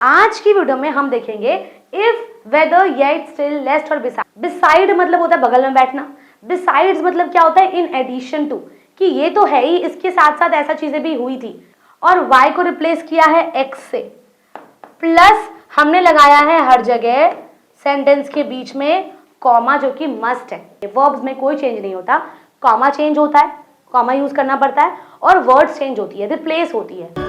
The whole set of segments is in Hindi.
आज की वीडियो में हम देखेंगे if, whether, yet, still, lest और बिसाइड। बिसाइड मतलब होता है बगल में बैठना। बिसाइड्स मतलब क्या होता है? इन एडिशन टू, कि ये तो है ही, इसके साथ साथ ऐसा चीजें भी हुई थी। और y को रिप्लेस किया है x से, प्लस हमने लगाया है हर जगह सेंटेंस के बीच में कॉमा, जो कि मस्ट है। वर्ब्स में कोई चेंज नहीं होता, कॉमा चेंज होता है, कॉमा यूज करना पड़ता है, और वर्ड्स चेंज होती है, रिप्लेस होती है।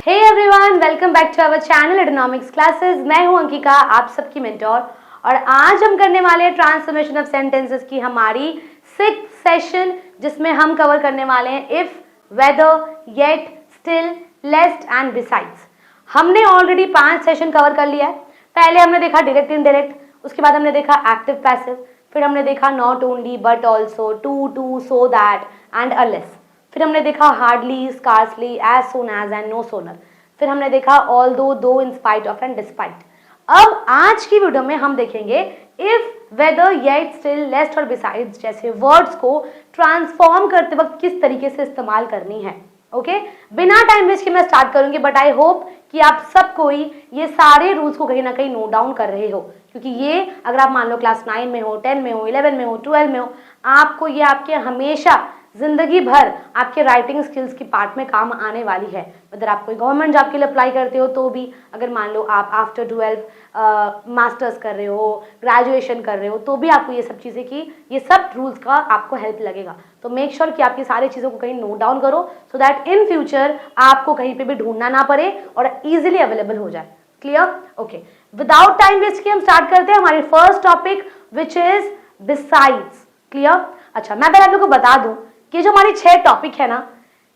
Hey everyone, welcome back to our channel Edonomics classes. मैं हूं अंकिका, आप सबकी मेंटोर, और आज हम करने वाले हैं ट्रांसफॉर्मेशन ऑफ सेंटेंसेस की हमारी 6th सेशन, जिसमें हम कवर करने वाले हैं if, whether, yet, still, lest and besides. हमने ऑलरेडी 5 सेशन कवर कर लिया है। पहले हमने देखा डायरेक्ट इनडायरेक्ट, उसके बाद हमने देखा एक्टिव पैसिव, फिर हमने देखा not only but also, too, so that and unless, फिर हमने देखा hardly, scarcely, as soon as and no sooner, फिर हमने देखा although, though, in spite of and despite. अब आज की वीडियो में हम देखेंगे if, whether, yet, still, lest और बिसाइड्स जैसे वर्ड्स को ट्रांसफॉर्म करते वक्त किस तरीके से इस्तेमाल करनी है। ओके, बिना टाइम वेस्ट के मैं स्टार्ट करूंगी, बट आई होप कि आप सब कोई ये सारे रूल्स को कहीं ना कहीं नोट डाउन कर रहे हो, क्योंकि ये अगर आप मान लो क्लास 9 में हो, 10 में हो, 11 में हो, 12 में हो, आपको ये आपके हमेशा जिंदगी भर आपके राइटिंग स्किल्स की पार्ट में काम आने वाली है। अगर आप कोई गवर्नमेंट जॉब के लिए अप्लाई करते हो तो भी, अगर मान लो आप आफ्टर 12 मास्टर्स कर रहे हो, ग्रेजुएशन कर रहे हो, तो भी आपको ये सब चीज़ें की, ये सब रूल्स का आपको हेल्प लगेगा। तो मेक श्योर कि आप ये सारी चीज़ों को कहीं नोट डाउन करो, सो दैट इन फ्यूचर आपको कहीं पे भी ढूंढना ना पड़े और ईजिली अवेलेबल हो जाए। Clear? Okay, without time waste के हम स्टार्ट करते हैं हमारी first topic, which is besides. Clear? अच्छा, मैं पहले आप लोगों को बता दूं कि जो हमारी 6 टॉपिक है ना,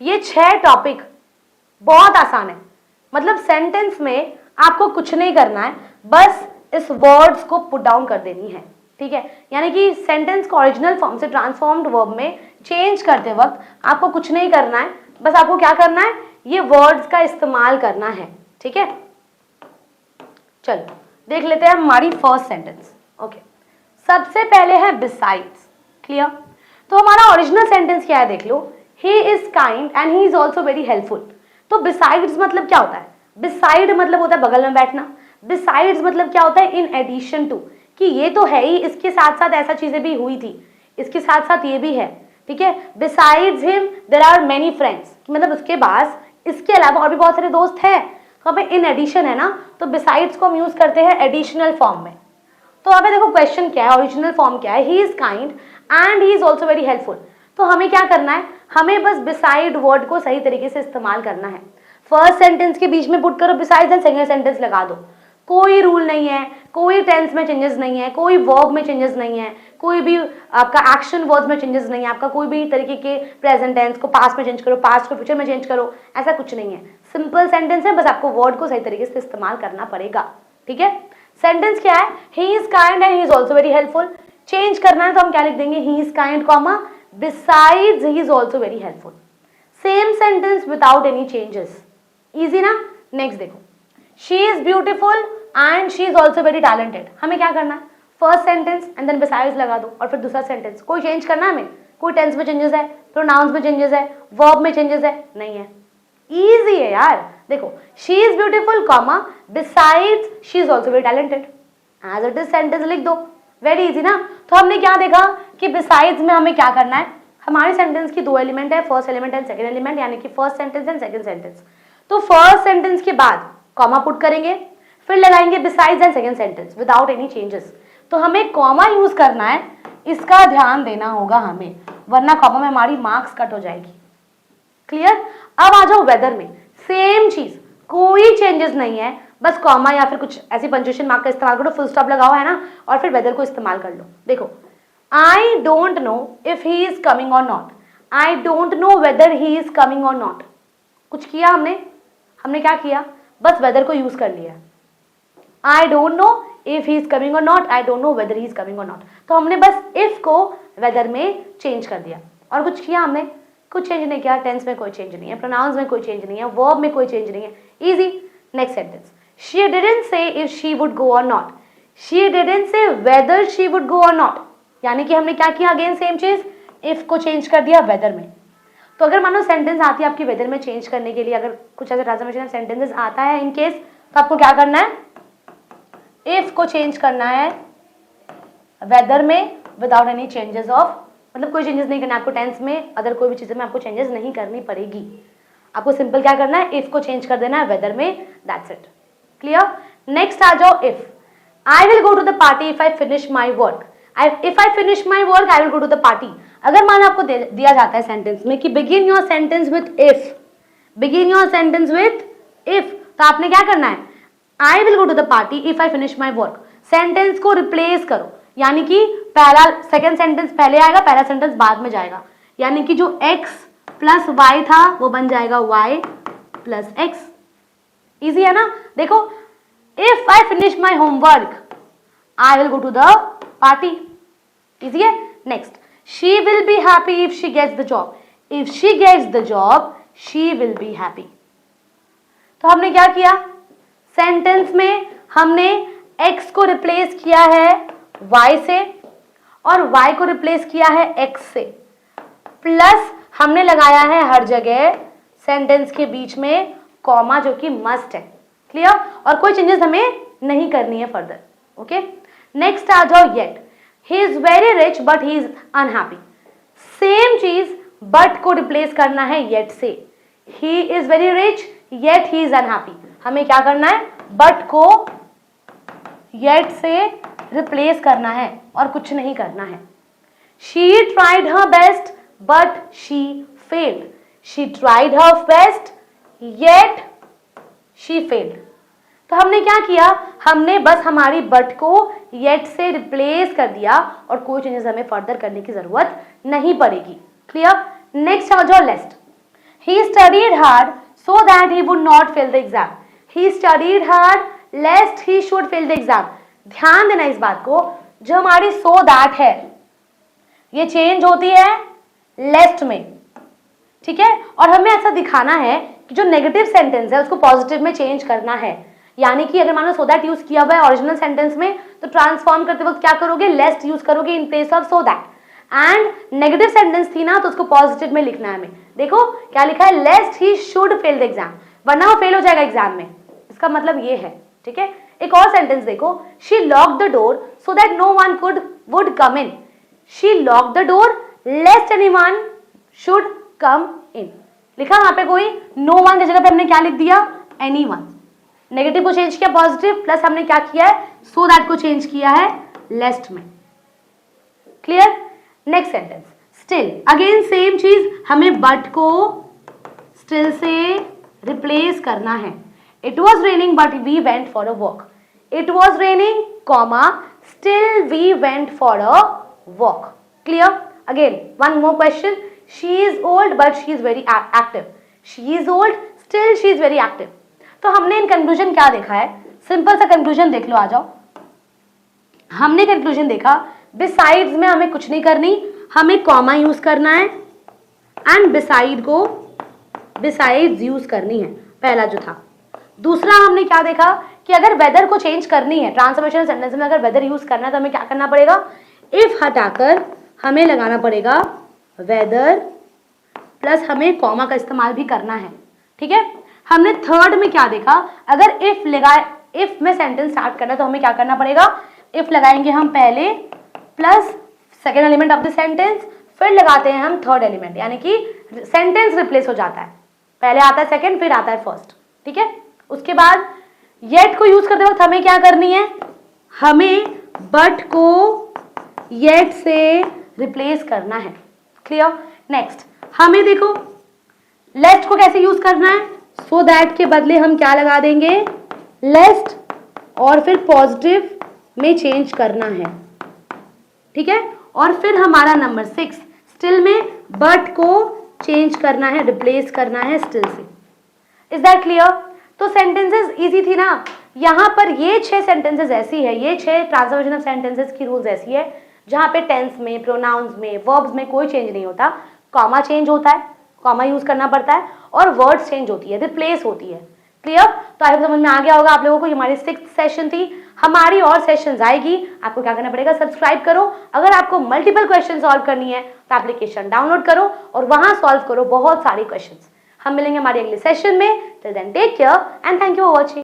ये 6 टॉपिक बहुत आसान है। मतलब सेंटेंस में आपको कुछ नहीं करना है, बस इस वर्ड्स को पुट डाउन कर देनी है। ठीक है, यानी कि सेंटेंस को ओरिजिनल फॉर्म से ट्रांसफॉर्म्ड वर्ब में चेंज करते वक्त आपको कुछ नहीं करना है, बस आपको क्या करना है, ये वर्ड्स का इस्तेमाल करना है। ठीक है, चलो देख लेते हैं हमारी फर्स्ट सेंटेंस। ओके, सबसे पहले है बिसाइड्स। क्लियर? तो हमारा ओरिजिनल सेंटेंस क्या है देख लो, he is kind and he is also very helpful. तो बिसाइड्स मतलब क्या होता है? बिसाइड मतलब होता है बगल में बैठना। बिसाइड्स मतलब क्या होता है? इन एडिशन टू, कि ये तो है ही, इसके साथ साथ ऐसा चीजें भी हुई थी, इसके साथ साथ ये भी है। ठीक है, besides him there are many friends, मतलब उसके पास इसके अलावा और भी बहुत सारे दोस्त हैं। तो हमें इन एडिशन है ना, तो बिसाइड्स को हम यूज करते हैं एडिशनल फॉर्म में। तो यहाँ पे देखो क्वेश्चन क्या है, ओरिजिनल फॉर्म क्या है, he is kind and he is also very helpful. तो हमें क्या करना है, हमें बस बिसाइड वर्ड को सही तरीके से इस्तेमाल करना है। फर्स्ट सेंटेंस के बीच में पुट करो बिसाइड एंड सेकंड सेंटेंस लगा दो। कोई रूल नहीं है, कोई टेंस में चेंजेस नहीं है, कोई वर्ब में चेंजेस नहीं है, कोई भी आपका एक्शन वर्ड्स में चेंजेस नहीं है, आपका कोई भी तरीके के प्रेजेंट टेंस को पास्ट में चेंज करो, पास्ट को फ्यूचर में चेंज करो, ऐसा कुछ नहीं है। सिंपल सेंटेंस है, बस आपको वर्ड को सही तरीके से इस्तेमाल करना पड़ेगा। ठीक है, सेंटेंस क्या है, he is kind and he is also very helpful. Change करना है तो हम क्या लिख देंगे, he is kind comma besides he is also very helpful. Same sentence without any changes. Easy ना? नेक्स्ट देखो, she is beautiful and she is also very talented. हमें क्या करना है, first sentence and then besides लगा दो, और फिर दूसरा सेंटेंस। कोई चेंज करना है हमें? कोई टेंस में चेंजेस है, प्रोनाउंस में चेंजेस है, वर्ब में चेंजेस है? नहीं है। इजी है यार। देखो, she is beautiful comma besides she is also very talented, as it is sentence लिख दो। वेरी इजी ना? तो हमने क्या देखा कि बिसाइड्स में हमें क्या करना है, हमारे सेंटेंस की 2 एलिमेंट है, first element and second element, यानी कि first sentence and second sentence. तो फर्स्ट सेंटेंस के बाद कॉमा पुट करेंगे, फिर लगाएंगे besides and second sentence without any changes. तो हमें कॉमा यूज करना है, इसका ध्यान देना होगा हमें, वरना कॉमा में हमारी मार्क्स कट हो जाएगी। क्लियर? अब आ जाओ वेदर में, सेम चीज, कोई चेंजेस नहीं है, बस कॉमा या फिर कुछ ऐसी पंक्चुएशन मार्क का इस्तेमाल करो, फुल स्टॉप लगाओ है ना, और फिर वेदर को इस्तेमाल कर लो। देखो, I don't know if he is coming or not, I don't know whether he is coming or not. कुछ किया हमने क्या किया, बस वेदर को यूज कर लिया। I don't know if he is coming or not, I don't know whether he is coming or not. तो हमने बस इफ को वेदर में चेंज कर दिया, और कुछ किया हमने? कुछ चेंज नहीं किया। टेंस में कोई चेंज नहीं है, प्रोनाउंस में कोई चेंज नहीं है, वर्ब में कोई चेंज नहीं है। Easy. Next sentence, she didn't say if she would go or not, she didn't say whether she would go or not, यानी कि हमने क्या किया, अगेन सेम चीज, इफ को चेंज कर दिया वेदर में। तो अगर मानो सेंटेंस आती है आपकी वेदर में चेंज करने के लिए, अगर कुछ अगर ट्रांसफॉर्मेशन ऑफ सेंटेंसेस आता है इन केस, तो आपको क्या करना है, इफ को चेंज करना है वेदर में विदाउट एनी चेंजेस ऑफ, मतलब कोई चेंजेस नहीं करना आपको टेंस में, अदर कोई भी चीज़ में आपको चेंजेस नहीं करनी पड़ेगी। आपको सिंपल क्या करना है, इफ को चेंज कर देना है वेदर में, दैट्स इट। क्लियर। नेक्स्ट आ जाओ, if I will go to the party if I finish my work. If I finish my work I will go to the party. अगर मान आपको दिया जाता है सेंटेंस में कि begin your sentence with if, begin your sentence with if, तो आपने क्या करना है, I will go to the party if I finish my work, sentence को रिप्लेस करो, यानी कि पहला सेकेंड सेंटेंस पहले आएगा, पहला सेंटेंस बाद में जाएगा, यानी कि जो x प्लस वाई था वो बन जाएगा y प्लस एक्स। इजी है ना। देखो, if I finish my homework I will go to the party, easy है। Next, she will be happy if she gets the job, if she gets the job she will be happy. तो हमने क्या किया, सेंटेंस में हमने x को रिप्लेस किया है y से और y को रिप्लेस किया है x से, प्लस हमने लगाया है हर जगह सेंटेंस के बीच में कॉमा, जो कि मस्ट है। क्लियर। और कोई चेंजेस हमें नहीं करनी है फर्दर। ओके। नेक्स्ट आ जाओ, yet he is very rich but he is unhappy. Same चीज बट को रिप्लेस करना है येट से, he is very rich yet he is unhappy. हमें क्या करना है, बट को येट से रिप्लेस करना है और कुछ नहीं करना है। She tried her best but she failed, she tried her best yet she failed. तो हमने क्या किया, हमने बस हमारी बट को येट से रिप्लेस कर दिया और कोई चेंजेस हमें फर्दर करने की जरूरत नहीं पड़ेगी। क्लियर। नेक्स्ट आ जाओ, lest he studied hard so that he would not fail the exam, he studied hard lest he should fail the exam. ध्यान देना इस बात को, जो हमारी सो दैट है ये चेंज होती है लेस्ट में, ठीक है। और हमें ऐसा दिखाना है कि जो नेगेटिव सेंटेंस है उसको पॉजिटिव में चेंज करना है, यानी कि अगर मानो सो दैट यूज किया हुआ है ओरिजिनल सेंटेंस में, तो ट्रांसफॉर्म करते वक्त क्या करोगे, लेस्ट यूज करोगे in place of so that. And negative sentence थी ना, तो उसको पॉजिटिव में लिखना है हमें। देखो क्या लिखा है, lest he should fail the exam, वरना वो फेल हो जाएगा एग्जाम में, इसका मतलब ये है। ठीक है। एक और सेंटेंस देखो, she lock the door so that no one would come in, she lock the door lest anyone should come in. लिखा वहां पे कोई, नो वन की जगह पे हमने क्या लिख दिया, एनीवन। नेगेटिव को चेंज किया पॉजिटिव, प्लस हमने क्या किया है, सो दैट को चेंज किया है लेस्ट में। Clear. Next sentence, still, again same चीज, हमें बट को स्टिल से रिप्लेस करना है। It was raining but we went for a walk, it was raining comma still we went for a walk. Clear. Again one more question, she is old but she is very active, she is old still she is very active. तो हमने इन कंक्लूजन क्या देखा है, सिंपल सा कंक्लूजन देख लो, आ जाओ। हमने कंक्लूजन देखा, बिसाइड्स में हमें कुछ नहीं करनी, हमें कॉमा यूज करना है एंड बिसाइड को बिसाइड्स यूज करनी है, पहला जो था। दूसरा हमने क्या देखा कि अगर वेदर को चेंज करनी है, ट्रांसफॉर्मेशन सेंटेंस में अगर वेदर यूज करना है तो हमें क्या करना पड़ेगा, इफ हटाकर हमें लगाना पड़ेगा वेदर, प्लस हमें कॉमा का इस्तेमाल भी करना है। ठीक है। हमने थर्ड में क्या देखा, अगर इफ लगाए, इफ में सेंटेंस स्टार्ट करना है तो हमें क्या करना पड़ेगा, इफ लगाएंगे हम पहले plus second element of the sentence, फिर लगाते हैं हम थर्ड एलिमेंट, यानी कि सेंटेंस रिप्लेस हो जाता है, पहले आता है सेकेंड फिर आता है फर्स्ट। ठीक है। उसके बाद येट को यूज करते वक्त हमें क्या करनी है, हमें बट को येट से रिप्लेस करना है। क्लियर। नेक्स्ट हमें देखो लेस्ट को कैसे यूज करना है, सो दैट के बदले हम क्या लगा देंगे, लेस्ट, और फिर पॉजिटिव में चेंज करना है। ठीक है। और फिर हमारा नंबर 6, स्टिल में बट को चेंज करना है, रिप्लेस करना है still say. Is that clear. तो सेंटेंसेस इजी थी ना। यहाँ पर ये 6 सेंटेंसेस ऐसी है, ये 6 ट्रांसफॉर्मेशन ऑफ सेंटेंसेस की रूल्स ऐसी है जहाँ पे टेंस में, प्रोनाउंस में, वर्ब्स में कोई चेंज नहीं होता, कॉमा चेंज होता है, कॉमा यूज करना पड़ता है, और वर्ड्स चेंज होती है, रिप्लेस होती है। क्लियर। तो आई होप समझ में आ गया होगा आप लोगों को। ये हमारी 6th सेशन थी। हमारी और सेशंस आएगी। आपको क्या करना पड़ेगा, सब्सक्राइब करो। अगर आपको मल्टीपल क्वेश्चन सॉल्व करनी है तो एप्लीकेशन डाउनलोड करो और वहां सॉल्व करो बहुत सारे क्वेश्चंस। हम मिलेंगे हमारे अगले सेशन में। Till then take care and thank you for watching.